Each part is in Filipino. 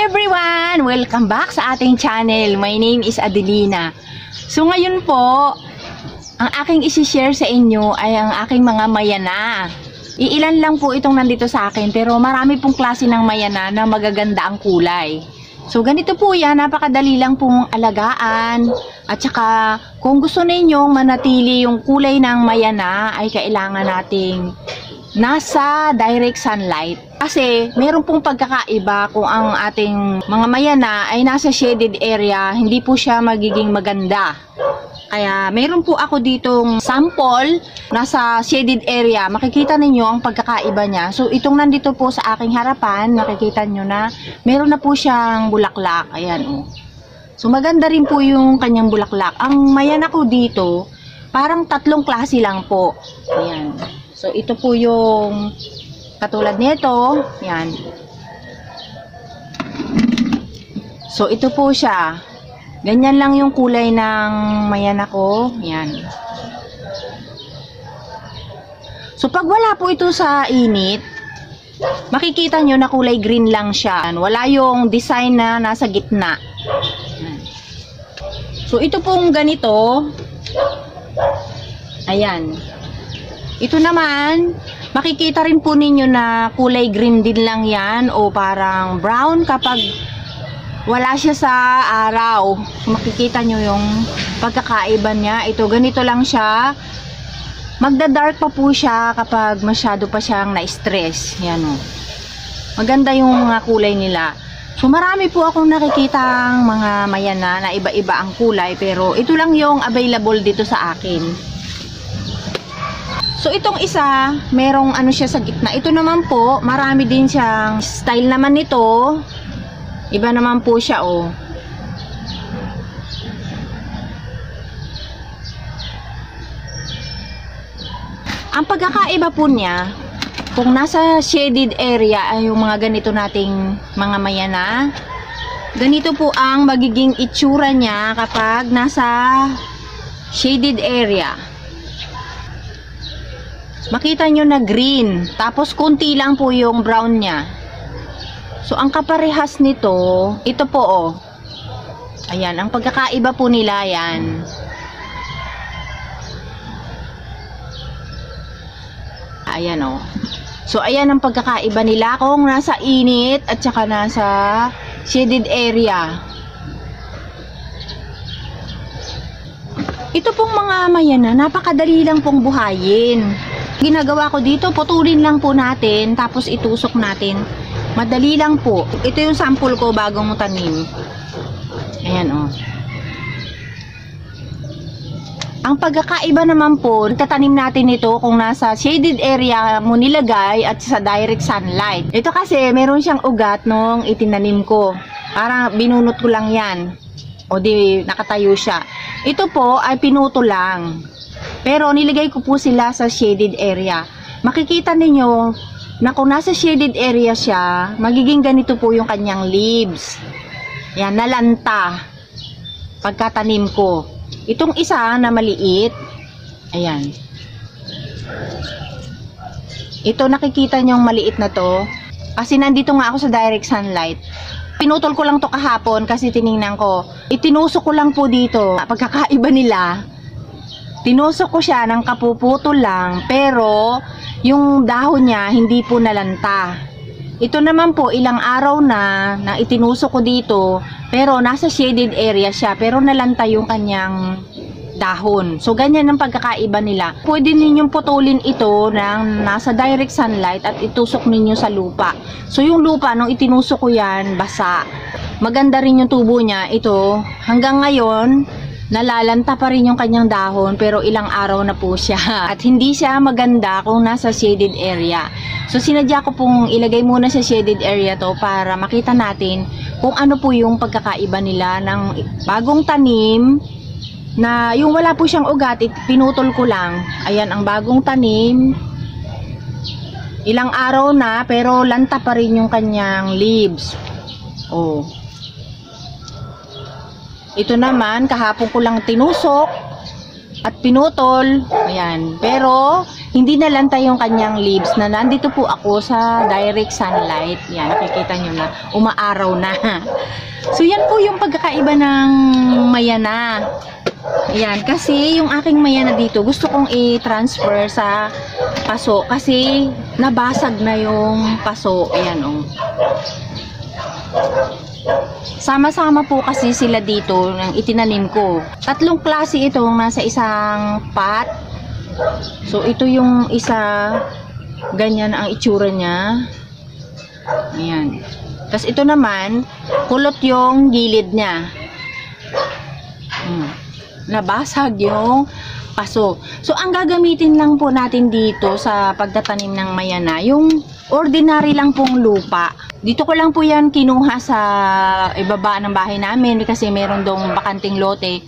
everyone! Welcome back sa ating channel. My name is Adelina. So ngayon po, ang aking isi-share sa inyo ay ang aking mga mayana. Iilan lang po itong nandito sa akin, pero marami pong klase ng mayana na magaganda ang kulay. So ganito po yan, napakadali lang pong alagaan. At saka kung gusto ninyong manatili yung kulay ng mayana ay kailangan nating nasa direct sunlight. Kasi meron pong pagkakaiba kung ang ating mga mayana ay nasa shaded area, hindi po siya magiging maganda. Kaya meron po ako ditong sample nasa shaded area. Makikita ninyo ang pagkakaiba niya. So itong nandito po sa aking harapan, makikita nyo na meron na po siyang bulaklak. Ayan oh. So maganda rin po yung kanyang bulaklak. Ang mayana ko dito, parang tatlong klase lang po. Ayan. So ito po yung katulad nito. Yan. So ito po siya. Ganyan lang yung kulay ng mayana ko. Yan. So pag wala po ito sa init, makikita nyo na kulay green lang siya. Wala yung design na nasa gitna. Yan. So ito pong ganito. Ayan. Ito naman, makikita rin po ninyo na kulay green din lang yan o parang brown kapag wala siya sa araw. So, makikita nyo yung pagkakaiba niya. Ito, ganito lang siya. Magda-dark pa po siya kapag masyado pa siyang na-stress. Yan o. Maganda yung mga kulay nila. So, marami po akong nakikitang mga mayana na iba-iba ang kulay. Pero ito lang yung available dito sa akin. So itong isa, merong ano siya sa gitna. Ito naman po, marami din siyang style naman nito. Iba naman po siya oh. Ang pagkakaiba po niya, kung nasa shaded area ay yung mga ganito nating mga mayana, ganito po ang magiging itsura niya kapag nasa shaded area. Makita nyo na green, tapos konti lang po yung brown niya. So ang kaparehas nito, ito po oh. Ayan, ang pagkakaiba po nila yan. Ayan oh. So ayan ang pagkakaiba nila kung nasa init at saka nasa shaded area. Ito pong mga mayana, napakadali lang pong buhayin. Ginagawa ko dito, putulin lang po natin, tapos itusok natin. Madali lang po. Ito yung sample ko bagong tanim. Ayan o. Ang pagkakaiba naman po, tatanim natin ito kung nasa shaded area mo nilagay at sa direct sunlight. Ito kasi, meron siyang ugat nung itinanim ko. Parang binunot ko lang yan. O di, nakatayo siya. Ito po ay pinuto lang. Pero nilagay ko po sila sa shaded area. Makikita ninyo na kung nasa shaded area siya, magiging ganito po yung kanyang leaves. Yan, nalanta. Pagkatanim ko. Itong isa na maliit, ayan. Ito nakikita nyo yung maliit na to. Kasi nandito nga ako sa direct sunlight. Pinutol ko lang to kahapon kasi tiningnan ko. Itinusok ko lang po dito. Pagkakaiba nila, tinusok ko siya ng kapuputol lang, pero yung dahon niya hindi po nalanta. Ito naman po ilang araw na itinusok ko dito, pero nasa shaded area siya, pero nalanta yung kanyang dahon. So ganyan ang pagkakaiba nila. Pwede ninyong putulin ito ng nasa direct sunlight at itusok ninyo sa lupa. So yung lupa nung itinusok ko yan, basa. Maganda rin yung tubo niya. Ito hanggang ngayon nalalanta pa rin yung kanyang dahon, pero ilang araw na po siya. At hindi siya maganda kung nasa shaded area. So sinadya ko pong ilagay muna sa shaded area to para makita natin kung ano po yung pagkakaiba nila ng bagong tanim na yung wala po siyang ugat, pinutol ko lang. Ayan ang bagong tanim. Ilang araw na, pero lanta pa rin yung kanyang leaves. Oh. Ito naman, kahapon ko lang tinusok. at pinutol. Ayan. Pero, hindi nalantay yung kanyang leaves na nandito po ako sa direct sunlight. Yan, nakikita nyo na, umaaraw na. So, yan po yung pagkakaiba ng mayana. Ayan, kasi yung aking mayana dito, gusto kong i-transfer sa paso kasi nabasag na yung paso. Ayan, oh. Sama-sama po kasi sila dito ng itinanim ko. 3 klase itong nasa isang pot. So, ito yung isa, ganyan ang itsura niya. Ayan. Tapos ito naman, kulot yung gilid niya. Nabasag yung paso. So, ang gagamitin lang po natin dito sa pagtatanim ng mayana, yung ordinary lang pong lupa. Dito ko lang po yan kinuha sa ibaba ng bahay namin kasi meron dong bakanting lote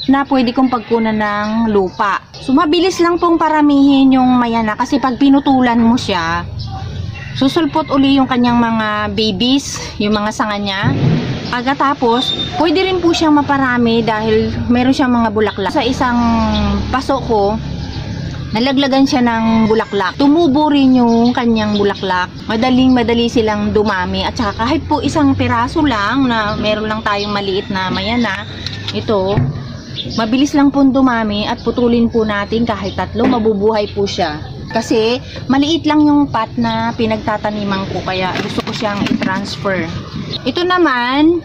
na pwede kong pagkunan ng lupa. So, mabilis lang pong paramihin yung mayana kasi pag pinutulan mo siya, susulpot uli yung kanyang mga babies, yung mga sanga niya. Pagkatapos, pwede rin po siyang maparami dahil meron siyang mga bulaklak. Sa isang paso ko, nalaglagan siya ng bulaklak. Tumubo rin yung kanyang bulaklak. Madali silang dumami. At saka kahit po isang piraso lang na meron lang tayong maliit na mayana, ito, mabilis lang po dumami at putulin po natin kahit 3, mabubuhay po siya. Kasi maliit lang yung pot na pinagtataniman ko kaya gusto ko siyang i-transfer. Ito naman,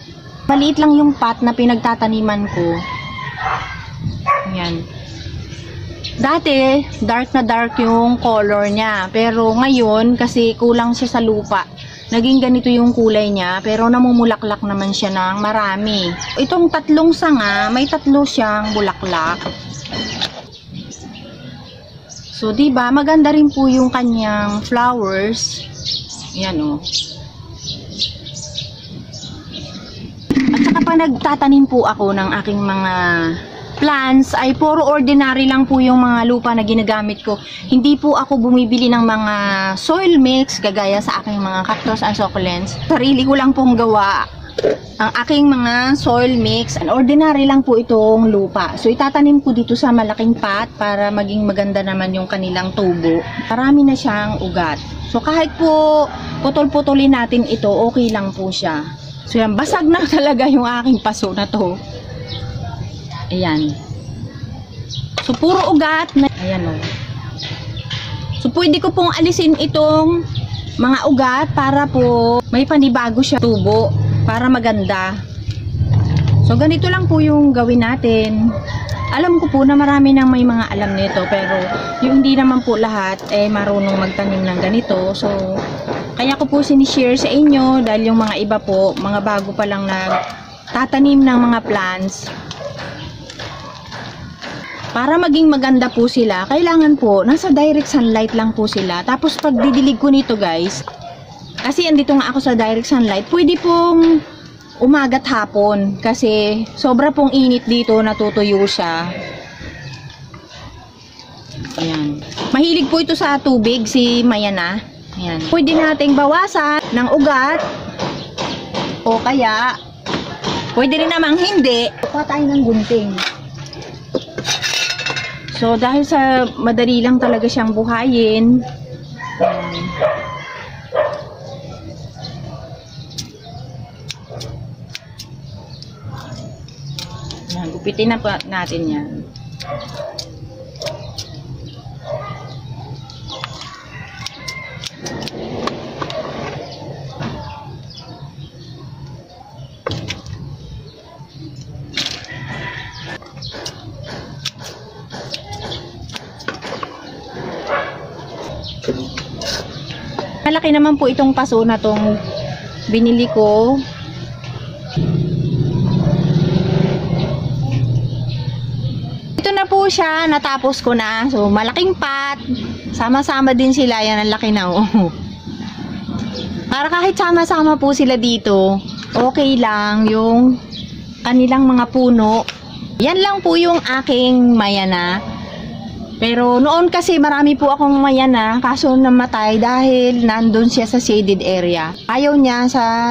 maliit lang yung pot na pinagtataniman ko. Ayan. Dati, dark na dark yung color niya. Pero ngayon, kasi kulang siya sa lupa, naging ganito yung kulay niya. Pero namumulaklak naman siya ng marami. Itong 3 sanga, may 3 siyang bulaklak. So, diba, maganda rin po yung kanyang flowers. Yan, oh. At saka pa nagtatanim po ako ng aking mga plants, ay puro ordinary lang po yung mga lupa na ginagamit ko. Hindi po ako bumibili ng mga soil mix, kagaya sa aking mga cactus and succulents. Sarili ko lang pong gawa ang aking mga soil mix. And ordinary lang po itong lupa. So, itatanim ko dito sa malaking pot para maging maganda naman yung kanilang tubo. Marami na siyang ugat. So, kahit po putol-putulin natin ito, okay lang po siya. So, yan, basag na talaga yung aking paso na to. Ayan. So, puro ugat na. Ayan, o. So, pwede ko pong alisin itong mga ugat para po may panibago siya tubo. Para maganda. So, ganito lang po yung gawin natin. Alam ko po na marami nang may mga alam nito, pero yung hindi naman po lahat marunong magtanim ng ganito. So, kaya ko po sinishare sa inyo dahil yung mga iba po, mga bago pa lang nagtatanim ng mga plants. Para maging maganda po sila, kailangan po nasa direct sunlight lang po sila. Tapos pag didilig ko nito, guys, kasi andito nga ako sa direct sunlight, pwede pong umagat hapon kasi sobra pong init dito, natutuyo siya. Ayan. Mahilig po ito sa tubig, si mayana. Ayan. Pwede nating bawasan ng ugat o kaya pwede rin namang hindi. Kuha tayo ng gunting. So, dahil sa madali lang talaga siyang buhayin, gupitin na po natin yan. Malaki naman po itong paso na tong binili ko. Ito na po siya, natapos ko na. So, malaking pot. Sama-sama din sila. Yan, ang laki na. Oh. Para kahit sama-sama po sila dito, okay lang yung kanilang mga puno. Yan lang po yung aking mayana. Pero noon kasi marami po akong mayana, kaso namatay dahil nandun siya sa shaded area. Ayaw niya sa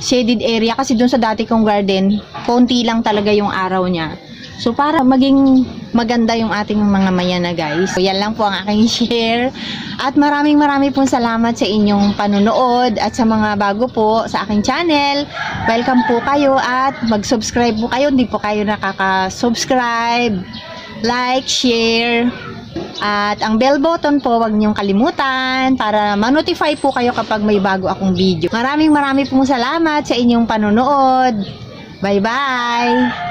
shaded area kasi dun sa dati kong garden, konti lang talaga yung araw niya. So para maging maganda yung ating mga mayana guys. So, yan lang po ang aking share. At maraming pong salamat sa inyong panunood at sa mga bago po sa aking channel. Welcome po kayo at mag-subscribe po kayo. Hindi po kayo nakaka-subscribe, like, share. At ang bell button po, wag niyong kalimutan para ma-notify po kayo kapag may bago akong video. Maraming pong salamat sa inyong panonood. Bye-bye!